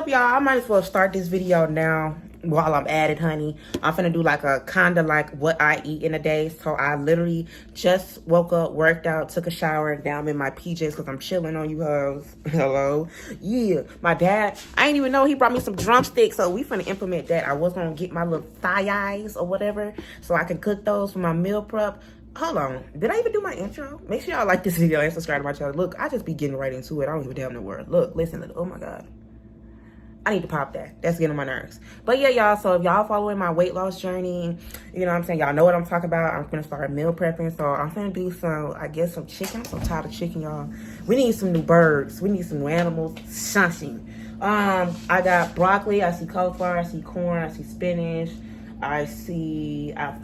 up, y'all? I might as well start this video now while I'm at it, honey. I'm finna do like a kind of like what I eat in a day. So I literally just woke up, worked out, took a shower, and now I'm in my PJs because I'm chilling on you hoes. Hello. Yeah. My dad, I didn't even know he brought me some drumsticks. So we finna implement that. I was gonna get my little thigh-eyes or whatever so I can cook those for my meal prep. Hold on. Did I even do my intro? Make sure y'all like this video and subscribe to my channel. Look, I just be getting right into it. I don't even damn know word. Look, listen. Oh my God. I need to pop that. That's getting on my nerves. But yeah, y'all. So if y'all following my weight loss journey, you know what I'm saying? Y'all know what I'm talking about. I'm going to start meal prepping. So I'm going to do some, I guess, some chicken. I'm so tired of chicken, y'all. We need some new birds. We need some new animals. Something. I got broccoli. I see cauliflower. I see corn. I see spinach. I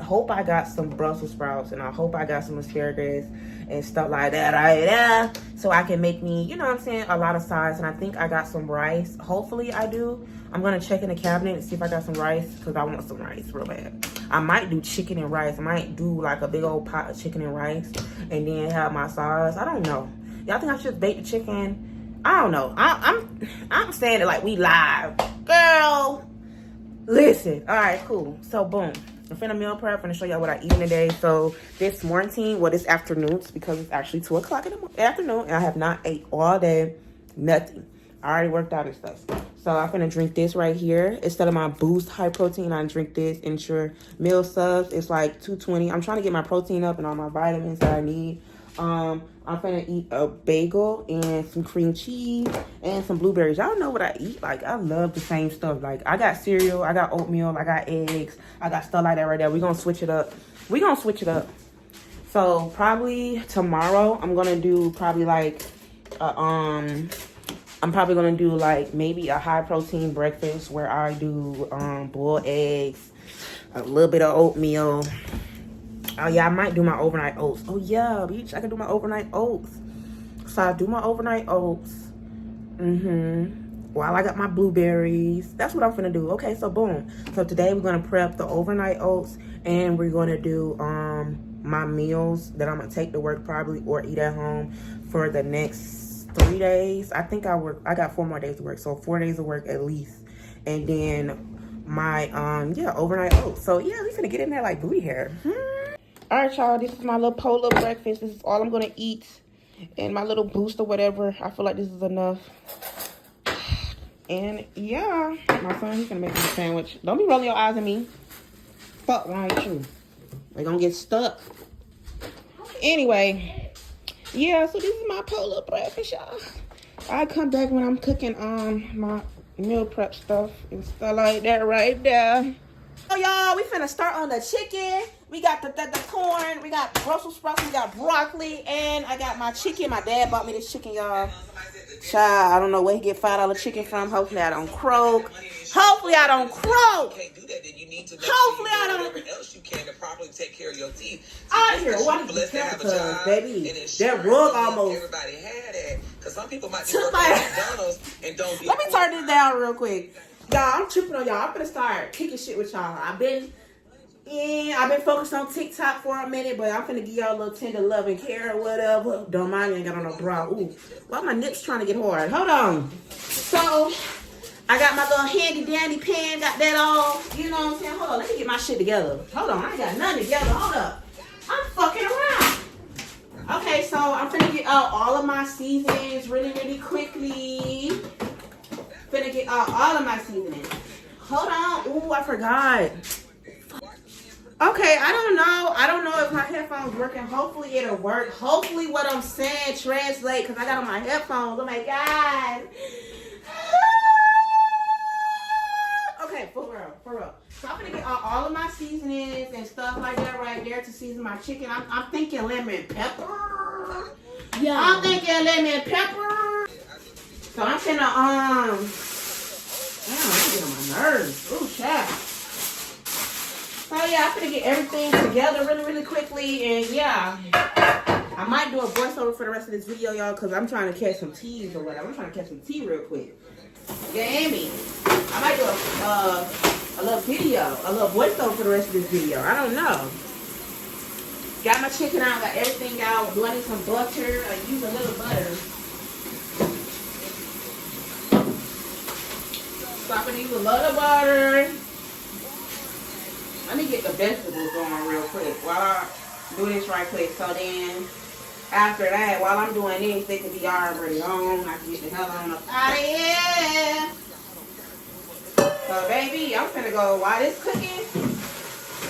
hope I got some Brussels sprouts, and I hope I got some asparagus and stuff like that right there, so I can make me, you know what I'm saying, a lot of sides. And I think I got some rice. Hopefully I do. I'm gonna check in the cabinet and see if I got some rice, because I want some rice real bad. I might do chicken and rice. I might do like a big old pot of chicken and rice and then have my sauce. I don't know. Y'all think I should bake the chicken? I don't know. I'm saying it like we live, girl. Listen, all right, cool. So boom, I'm finna meal prep. I'm finna show y'all what I eat in a day. So this morning, well, this afternoon, because it's actually 2 o'clock in the afternoon, and I have not ate all day, nothing. I already worked out and stuff. So I'm finna drink this right here. Instead of my Boost high protein, I drink this Ensure Meal Subs. It's like 220. I'm trying to get my protein up and all my vitamins that I need. I'm finna eat a bagel and some cream cheese and some blueberries. Y'all know what I eat. Like, I love the same stuff. Like, I got cereal, I got oatmeal, I got eggs, I got stuff like that right there. We're gonna switch it up. So probably tomorrow I'm gonna do probably like I'm probably gonna do like maybe a high protein breakfast where I do boiled eggs, a little bit of oatmeal. Oh, yeah, I might do my overnight oats. Oh, yeah, bitch, I can do my overnight oats. So I do my overnight oats. While I got my blueberries. That's what I'm finna do. Okay, so boom. So today we're gonna prep the overnight oats, and we're gonna do my meals that I'm gonna take to work probably or eat at home for the next 3 days. I think I got 4 more days to work, so 4 days of work at least. And then my overnight oats. So yeah, we finna get in there like booty hair. All right, y'all, this is my little polar breakfast. This is all I'm gonna eat, and my little Boost or whatever. I feel like this is enough. And yeah, my son, he's gonna make me a sandwich. Don't be rolling your eyes at me. Fuck wrong with you? They're gonna get stuck. Anyway, yeah, so this is my polar breakfast, y'all. I come back when I'm cooking my meal prep stuff and stuff like that right there. So y'all, we finna start on the chicken. We got the corn, we got Brussels sprouts, we got broccoli, and I got my chicken. My dad bought me this chicken, y'all. Child, I don't know where he get $5 chicken from. Hopefully I don't croak. Hopefully I don't croak. Hopefully I don't. Else you can to properly take care of your teeth. Out of here, what is this, baby? That rug almost. Everybody had it, cause some people might be working at McDonald's and don't. Let me turn this down real quick. Y'all, I'm tripping on y'all. I'm gonna start kicking shit with y'all. I've been focused on TikTok for a minute, but I'm finna give y'all a little tender love and care or whatever. Don't mind me, I ain't got on no bra. Ooh, why my nips trying to get hard? Hold on. So, I got my little handy dandy pan, got that all. You know what I'm saying? Hold on, let me get my shit together. Hold on, I ain't got nothing together. Hold up. I'm fucking around. Okay, so I'm finna get out all of my seasonings really, really quickly. Finna get out all of my seasonings. Hold on. Ooh, I forgot. Okay, I don't know if my headphones working. Hopefully it'll work. Hopefully what I'm saying translate, because I got on my headphones. Oh my God. Okay, for real. So I'm gonna get all of my seasonings and stuff like that right there to season my chicken. I'm thinking lemon pepper. Yeah. I'm thinking lemon pepper. So I'm finna damn, I'm getting on my nerves. Ooh, child. So yeah, I'm gonna get everything together really, really quickly, and yeah, I might do a voiceover for the rest of this video, y'all, because I'm trying to catch some teas or whatever. I'm trying to catch some tea real quick. You hear me? I might do a little video, a little voiceover for the rest of this video. I don't know. Got my chicken out, got everything out, blending some butter. I use a little butter. Stop and use a little butter. Let me get the vegetables going real quick while I do this right quick. So then, after that, while I'm doing this, they can be already on. I can get the hell on up out of here. So, baby, I'm finna go, while this cooking,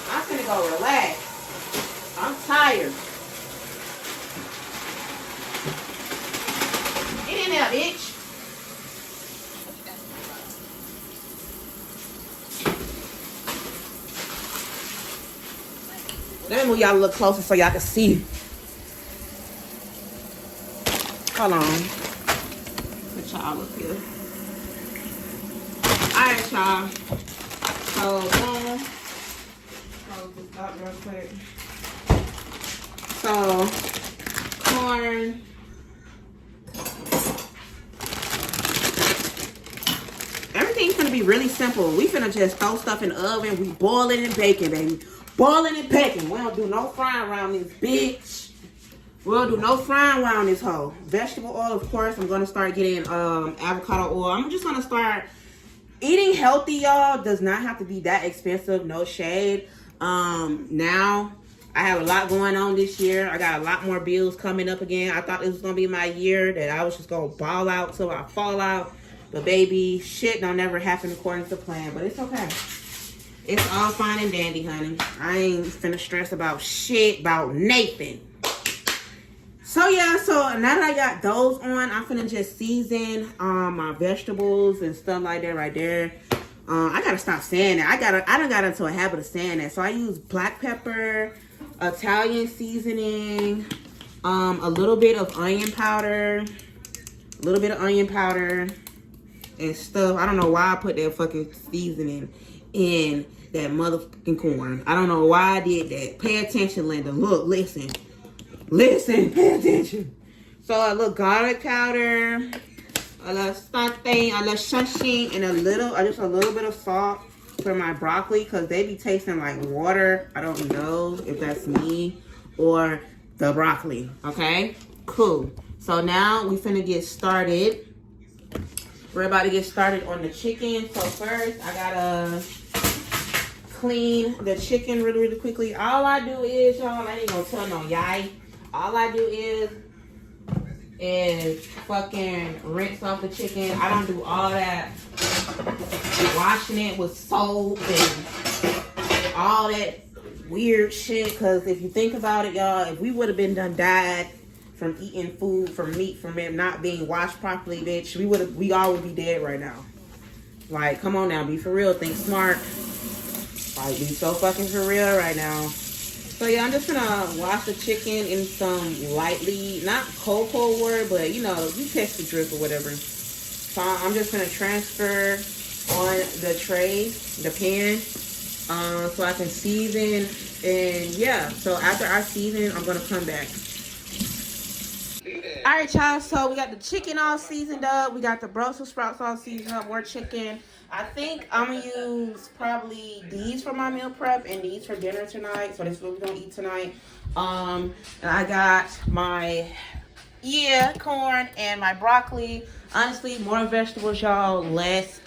I'm finna go relax. I'm tired. Get in there, bitch. Let me move y'all a little closer so y'all can see. Hold on. Put y'all up here. Alright, y'all. So, close this up real quick. So, corn. Everything's gonna be really simple. We finna just throw stuff in the oven. We boiling and baking, baby. Boiling and baking. We don't do no frying around this bitch. We don't do no frying around this hoe. Vegetable oil, of course. I'm gonna start getting avocado oil. I'm just gonna start eating healthy, y'all. Does not have to be that expensive. No shade. Now I have a lot going on this year. I got a lot more bills coming up again. I thought this was gonna be my year that I was just gonna ball out till I fall out. But baby, shit don't never happen according to plan. But it's okay. It's all fine and dandy, honey. I ain't finna stress about shit, about Nathan. So yeah, so now that I got those on, I'm finna just season my vegetables and stuff like that right there. I gotta stop saying that. I done got into a habit of saying that. So I use black pepper, Italian seasoning, a little bit of onion powder, and stuff. I don't know why I put that fucking seasoning in that motherfucking corn. I don't know why I did that. Pay attention, Linda. Look, listen, pay attention. So a little garlic powder, a little something, a little shashing, and just a little bit of salt for my broccoli, because they be tasting like water. I don't know if that's me or the broccoli. Okay, cool. So now we finna get started. We're about to get started on the chicken. So first, I gotta clean the chicken really quickly. All I do is, y'all, I ain't gonna tell no yai. All I do is fucking rinse off the chicken. I don't do all that washing it with soap and all that weird shit. Because if you think about it, y'all, if we would have been died from eating food, from meat, from it not being washed properly, bitch, we all would be dead right now. Like, come on now, be for real, think smart. Like, be so fucking for real right now. So yeah, I'm just gonna wash the chicken in some lightly, not cold water, but you know, you test the drip or whatever. So I'm just gonna transfer on the tray, the pan, so I can season. And yeah, so after I season, I'm gonna come back. All right, y'all, so we got the chicken all seasoned up. We got the Brussels sprouts all seasoned up, more chicken. I think I'm going to use probably these for my meal prep and these for dinner tonight. So this is what we're going to eat tonight. And I got my, corn and my broccoli. Honestly, more vegetables, y'all. Less,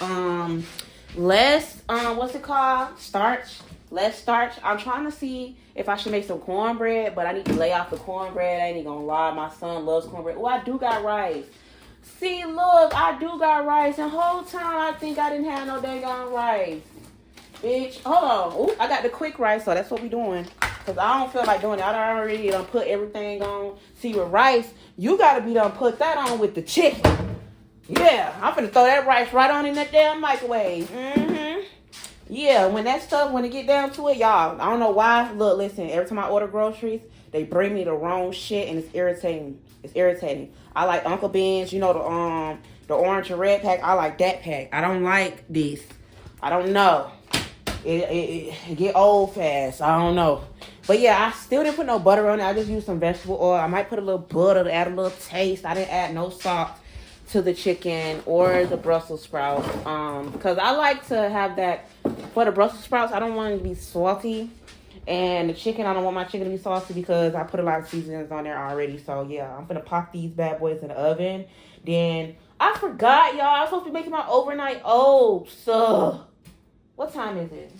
what's it called? Starch. Less starch. I'm trying to see if I should make some cornbread, but I need to lay off the cornbread. I ain't gonna lie, my son loves cornbread. Oh, I do got rice. See, look, I do got rice. And whole time I think I didn't have no dang on rice. Bitch, hold on. Ooh, I got the quick rice, so that's what we doing. Because I don't feel like doing it. I already done put everything on. See, with rice, you gotta be done put that on with the chicken. Yeah, I'm finna throw that rice right on in that damn microwave. Yeah, when it get down to it, y'all, I don't know why. Look, listen, every time I order groceries, they bring me the wrong shit, and it's irritating. It's irritating. I like Uncle Ben's, you know, the orange and red pack. I like that pack. I don't like this. I don't know. It get old fast. I don't know. But yeah, I still didn't put no butter on it. I just used some vegetable oil. I might put a little butter to add a little taste. I didn't add no salt to the chicken or the Brussels sprouts. Because I like to have that. For the Brussels sprouts, I don't want it to be salty. And the chicken, I don't want my chicken to be saucy because I put a lot of seasonings on there already. So, yeah, I'm going to pop these bad boys in the oven. Then I forgot, y'all. I was supposed to be making my overnight oats. What time is it?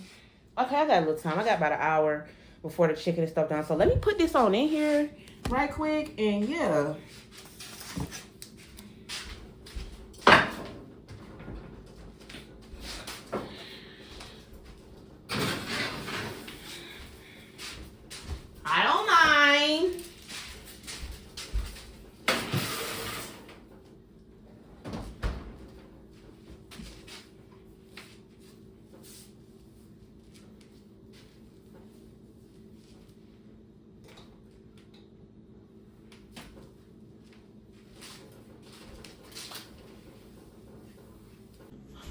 Okay, I got a little time. I got about an hour before the chicken and stuff done. So let me put this on in here right quick. And yeah. I don't mind.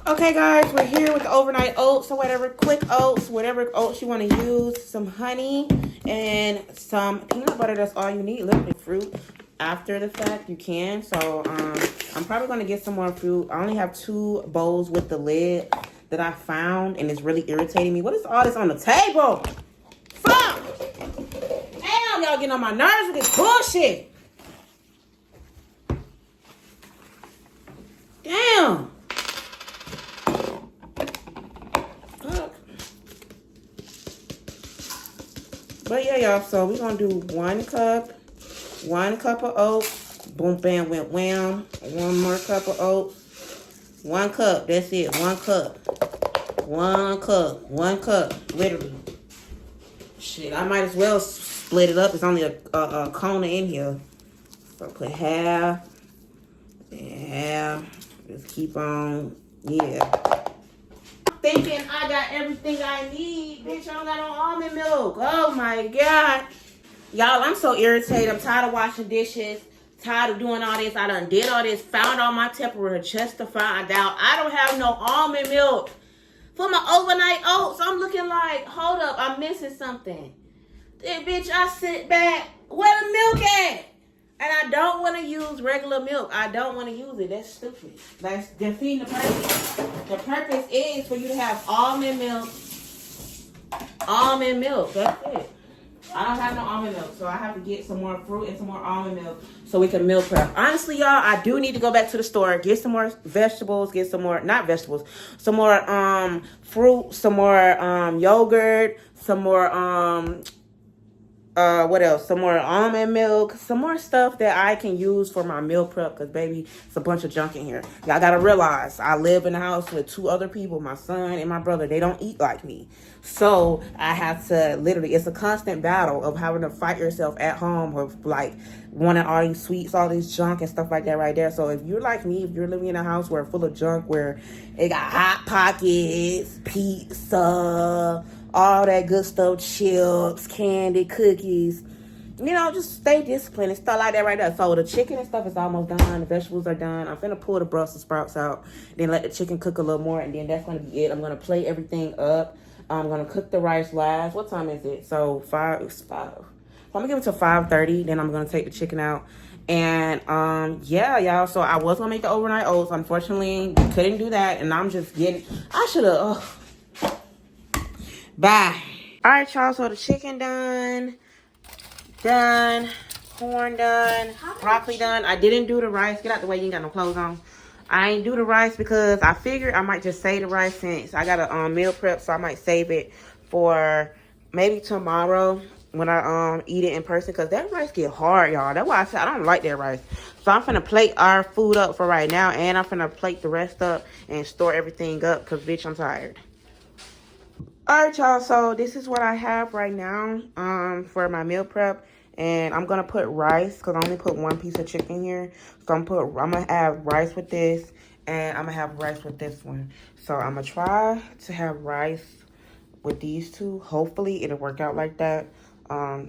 Okay, guys, we're here with the overnight oats or whatever, quick oats, whatever oats you want to use, some honey and some peanut butter. That's all you need. Literally fruit. After the fact, you can. So I'm probably going to get some more fruit. I only have 2 bowls with the lid that I found, and it's really irritating me. What is all this on the table? Fuck! Damn, y'all getting on my nerves with this bullshit. Damn. But yeah, y'all, so we're going to do 1 cup of oats. Boom, bam, went wham. 1 more cup of oats. 1 cup, that's it, 1 cup. 1 cup, 1 cup, literally. Shit, I might as well split it up. It's only a cone in here. So put half and half. Just keep on, yeah. Thinking I got everything I need. Bitch, I don't got no almond milk. Oh my God. Y'all, I'm so irritated. I'm tired of washing dishes. Tired of doing all this. I done did all this. Found all my Tupperware just to find out I don't have no almond milk for my overnight oats. I'm looking like, hold up, I'm missing something. Then, bitch, I sit back. Where the milk at? And I don't want to use regular milk. I don't want to use it. That's stupid. That's defeating the purpose. The purpose is for you to have almond milk. Almond milk. That's it. I don't have no almond milk, so I have to get some more fruit and some more almond milk so we can meal prep. Honestly, y'all, I do need to go back to the store, get some more vegetables, get some more, not vegetables, some more fruit, some more yogurt, some more what else? Some more almond milk, some more stuff that I can use for my meal prep, because baby, it's a bunch of junk in here. Y'all gotta realize I live in a house with 2 other people, my son and my brother. They don't eat like me, so I have to literally, it's a constant battle of having to fight yourself at home of like wanting all these sweets, all this junk and stuff like that right there. So if you're like me, if you're living in a house where full of junk, where it got Hot Pockets, pizza, all that good stuff, chips, candy, cookies, you know, just stay disciplined and stuff like that right there. So the chicken and stuff is almost done. The vegetables are done. I'm finna pull the Brussels sprouts out, then let the chicken cook a little more, and then that's gonna be it. I'm gonna plate everything up. I'm gonna cook the rice last. What time is it? So 5. It's 5. So I'm gonna give it to 5:30. Then I'm gonna take the chicken out. And yeah, y'all. So I was gonna make the overnight oats. Unfortunately, couldn't do that. And I'm just getting. I should have. Bye. All right, y'all. So the chicken done, corn done, broccoli done. I didn't do the rice. Get out the way. You ain't got no clothes on. I ain't do the rice because I figured I might just save the rice since I got a meal prep, so I might save it for maybe tomorrow when I eat it in person, because that rice get hard, y'all. That's why I said I don't like that rice. So I'm finna plate our food up for right now, and I'm finna plate the rest up and store everything up because, bitch, I'm tired. All right, y'all, so this is what I have right now for my meal prep. And I'm going to put rice because I only put 1 piece of chicken here. So I'm going to have rice with this, and I'm going to have rice with this one. So I'm going to try to have rice with these 2. Hopefully, it'll work out like that.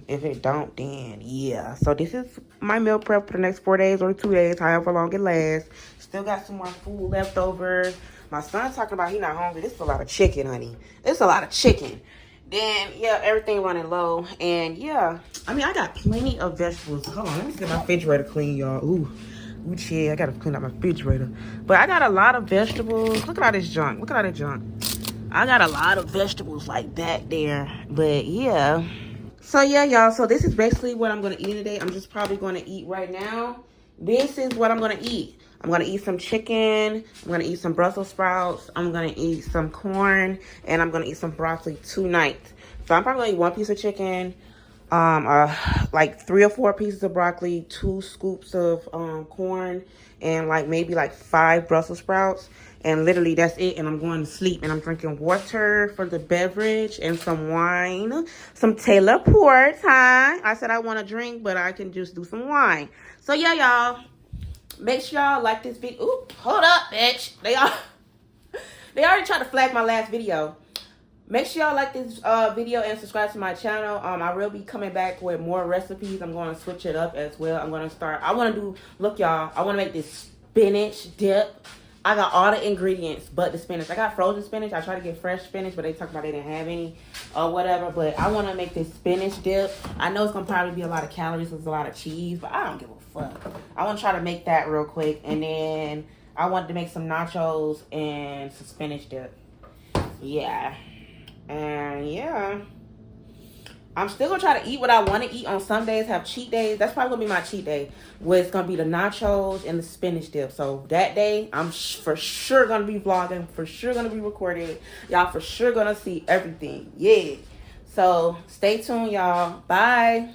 If it don't, then yeah. So this is my meal prep for the next 4 days or 2 days, however long it lasts. Still got some more food left over. My son's talking about he not hungry. This is a lot of chicken, honey. This is a lot of chicken. Then, yeah, everything running low. And, yeah, I mean, I got plenty of vegetables. Hold on, let me get my refrigerator clean, y'all. Ooh, chill. I got to clean out my refrigerator. But I got a lot of vegetables. Look at all this junk. Look at all that junk. I got a lot of vegetables like back there. But, yeah. So, yeah, y'all. So, this is basically what I'm going to eat today. I'm just probably going to eat right now. This is what I'm going to eat. I'm gonna eat some chicken. I'm gonna eat some Brussels sprouts. I'm gonna eat some corn, and I'm gonna eat some broccoli tonight. So I'm probably gonna eat 1 piece of chicken, like 3 or 4 pieces of broccoli, 2 scoops of corn, and like maybe like 5 Brussels sprouts. And literally that's it, and I'm going to sleep. And I'm drinking water for the beverage and some wine. Some Taylor Port, huh? I said I want to drink, but I can just do some wine. So yeah, y'all. Make sure y'all like this video. Ooh, hold up, bitch. They already tried to flag my last video. Make sure y'all like this video and subscribe to my channel. I will be coming back with more recipes. I'm going to switch it up as well. I'm going to start. I want to do, look y'all, I want to make this spinach dip. I got all the ingredients but the spinach. I got frozen spinach. I tried to get fresh spinach, but they talked about they didn't have any or whatever. But I want to make this spinach dip. I know it's going to probably be a lot of calories. There's a lot of cheese, but I don't give a fuck. I want to try to make that real quick. And then I wanted to make some nachos and some spinach dip. Yeah. And yeah. I'm still going to try to eat what I want to eat on some days, have cheat days. That's probably going to be my cheat day, where it's going to be the nachos and the spinach dip. So that day, I'm for sure going to be vlogging, for sure going to be recording. Y'all for sure going to see everything. Yeah. So stay tuned, y'all. Bye.